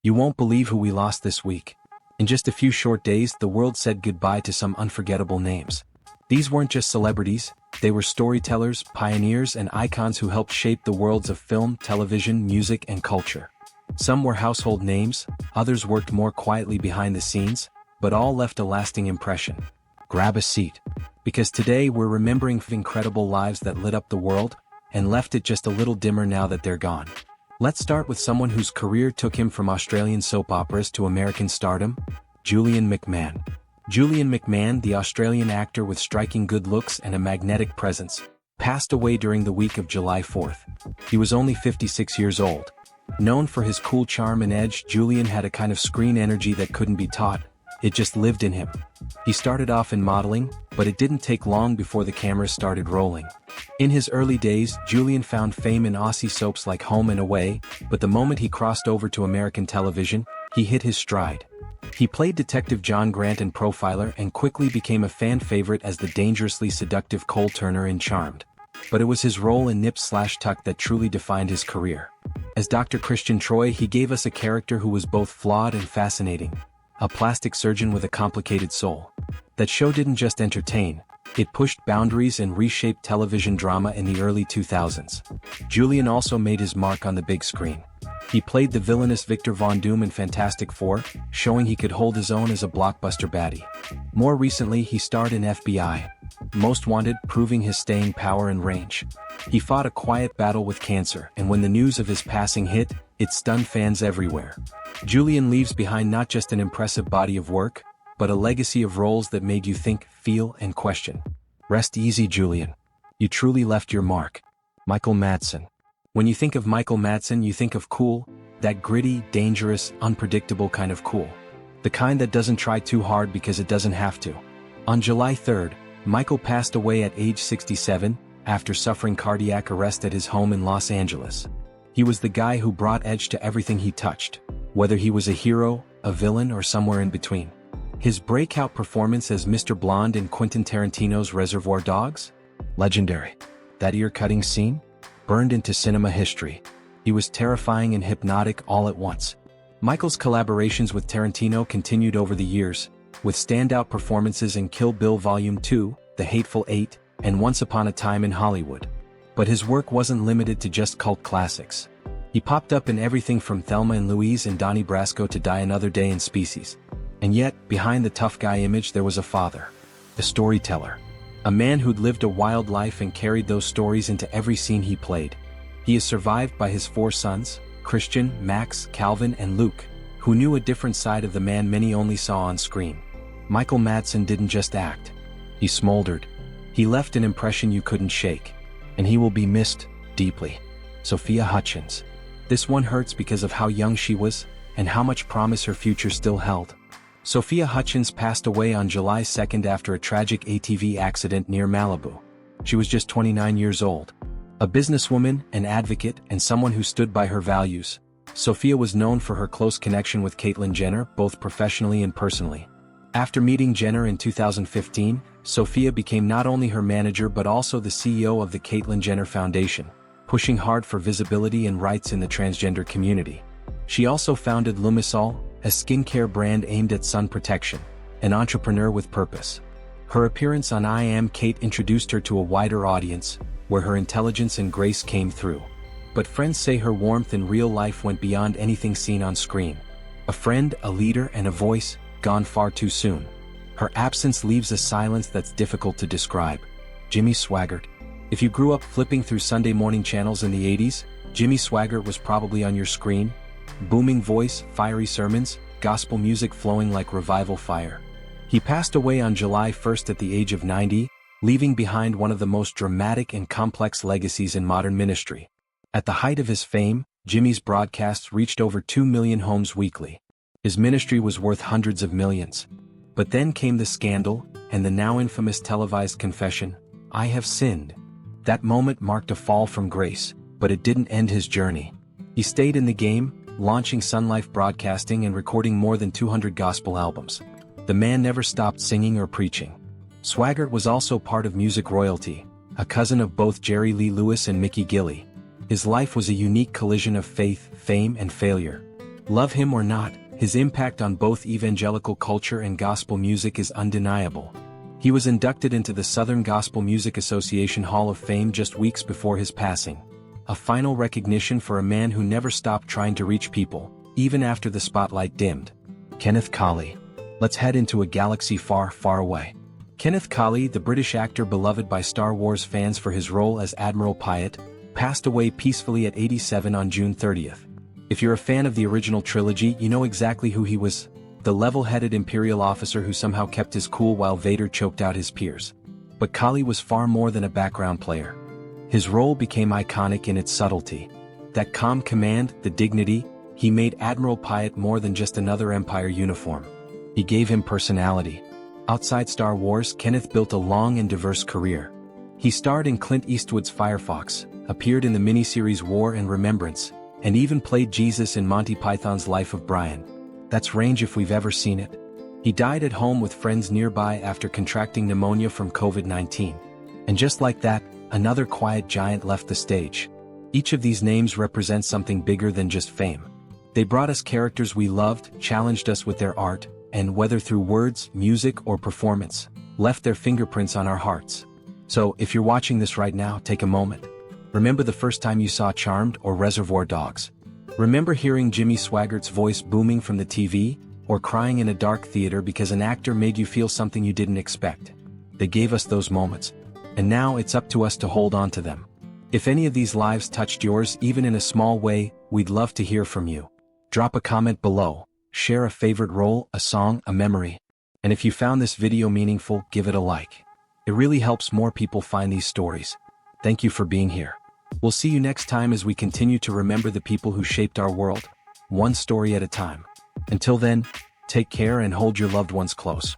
You won't believe who we lost this week. In just a few short days, the world said goodbye to some unforgettable names. These weren't just celebrities, they were storytellers, pioneers, and icons who helped shape the worlds of film, television, music, and culture. Some were household names, others worked more quietly behind the scenes, but all left a lasting impression. Grab a seat. Because today we're remembering incredible lives that lit up the world, and left it just a little dimmer now that they're gone. Let's start with someone whose career took him from Australian soap operas to American stardom, Julian McMahon. Julian McMahon, the Australian actor with striking good looks and a magnetic presence, passed away during the week of July 4th. He was only 56 years old. Known for his cool charm and edge, Julian had a kind of screen energy that couldn't be taught. It just lived in him. He started off in modeling, but it didn't take long before the cameras started rolling. In his early days, Julian found fame in Aussie soaps like Home and Away, but the moment he crossed over to American television, he hit his stride. He played Detective John Grant in Profiler and quickly became a fan favorite as the dangerously seductive Cole Turner in Charmed. But it was his role in Nip/Tuck that truly defined his career. As Dr. Christian Troy, he gave us a character who was both flawed and fascinating. A plastic surgeon with a complicated soul. That show didn't just entertain, it pushed boundaries and reshaped television drama in the early 2000s. Julian also made his mark on the big screen. He played the villainous Victor Von Doom in Fantastic Four, showing he could hold his own as a blockbuster baddie. More recently, he starred in FBI Most Wanted, proving his staying power and range. He fought a quiet battle with cancer, and when the news of his passing hit, it stunned fans everywhere. Julian leaves behind not just an impressive body of work, but a legacy of roles that made you think, feel, and question. Rest easy, Julian. You truly left your mark. Michael Madsen. When you think of Michael Madsen, you think of cool, that gritty, dangerous, unpredictable kind of cool. The kind that doesn't try too hard because it doesn't have to. On July 3rd, Michael passed away at age 67, after suffering cardiac arrest at his home in Los Angeles. He was the guy who brought edge to everything he touched, whether he was a hero, a villain, or somewhere in between. His breakout performance as Mr. Blonde in Quentin Tarantino's Reservoir Dogs? Legendary. That ear-cutting scene? Burned into cinema history. He was terrifying and hypnotic all at once. Michael's collaborations with Tarantino continued over the years, with standout performances in Kill Bill Volume 2, The Hateful Eight, and Once Upon a Time in Hollywood. But his work wasn't limited to just cult classics. He popped up in everything from Thelma and Louise and Donnie Brasco to Die Another Day in Species. And yet, behind the tough guy image there was a father. A storyteller. A man who'd lived a wild life and carried those stories into every scene he played. He is survived by his 4 sons, Christian, Max, Calvin, and Luke, who knew a different side of the man many only saw on screen. Michael Madsen didn't just act. He smoldered. He left an impression you couldn't shake. And he will be missed, deeply. Sophia Hutchins. This one hurts because of how young she was, and how much promise her future still held. Sophia Hutchins passed away on July 2nd after a tragic ATV accident near Malibu. She was just 29 years old. A businesswoman, an advocate, and someone who stood by her values, Sophia was known for her close connection with Caitlyn Jenner, both professionally and personally. After meeting Jenner in 2015, Sophia became not only her manager but also the CEO of the Caitlyn Jenner Foundation, pushing hard for visibility and rights in the transgender community. She also founded Lumisol, a skincare brand aimed at sun protection, an entrepreneur with purpose. Her appearance on I Am Cait introduced her to a wider audience, where her intelligence and grace came through. But friends say her warmth in real life went beyond anything seen on screen. A friend, a leader, and a voice, gone far too soon. Her absence leaves a silence that's difficult to describe. Jimmy Swaggart. If you grew up flipping through Sunday morning channels in the 80s, Jimmy Swaggart was probably on your screen. Booming voice, fiery sermons, gospel music flowing like revival fire. He passed away on July 1st at the age of 90, leaving behind one of the most dramatic and complex legacies in modern ministry. At the height of his fame, Jimmy's broadcasts reached over 2 million homes weekly. His ministry was worth hundreds of millions. But then came the scandal, and the now infamous televised confession, "I have sinned." That moment marked a fall from grace, but it didn't end his journey. He stayed in the game, launching Sun Life Broadcasting and recording more than 200 gospel albums. The man never stopped singing or preaching. Swaggart was also part of music royalty, a cousin of both Jerry Lee Lewis and Mickey Gilley. His life was a unique collision of faith, fame, and failure. Love him or not, his impact on both evangelical culture and gospel music is undeniable. He was inducted into the Southern Gospel Music Association Hall of Fame just weeks before his passing. A final recognition for a man who never stopped trying to reach people, even after the spotlight dimmed. Kenneth Colley. Let's head into a galaxy far, far away. Kenneth Colley, the British actor beloved by Star Wars fans for his role as Admiral Piett, passed away peacefully at 87 on June 30th. If you're a fan of the original trilogy, you know exactly who he was. The level-headed Imperial officer who somehow kept his cool while Vader choked out his peers. But Colley was far more than a background player. His role became iconic in its subtlety. That calm command, the dignity, he made Admiral Piett more than just another Empire uniform. He gave him personality. Outside Star Wars, Kenneth built a long and diverse career. He starred in Clint Eastwood's Firefox, appeared in the miniseries War and Remembrance, and even played Jesus in Monty Python's Life of Brian. That's range if we've ever seen it. He died at home with friends nearby after contracting pneumonia from COVID-19. And just like that, another quiet giant left the stage. Each of these names represents something bigger than just fame. They brought us characters we loved, challenged us with their art, and whether through words, music, or performance, left their fingerprints on our hearts. So, if you're watching this right now, take a moment. Remember the first time you saw Charmed or Reservoir Dogs? Remember hearing Jimmy Swaggart's voice booming from the TV, or crying in a dark theater because an actor made you feel something you didn't expect? They gave us those moments. And now it's up to us to hold on to them. If any of these lives touched yours even in a small way, we'd love to hear from you. Drop a comment below, share a favorite role, a song, a memory. And if you found this video meaningful, give it a like. It really helps more people find these stories. Thank you for being here. We'll see you next time as we continue to remember the people who shaped our world, one story at a time. Until then, take care and hold your loved ones close.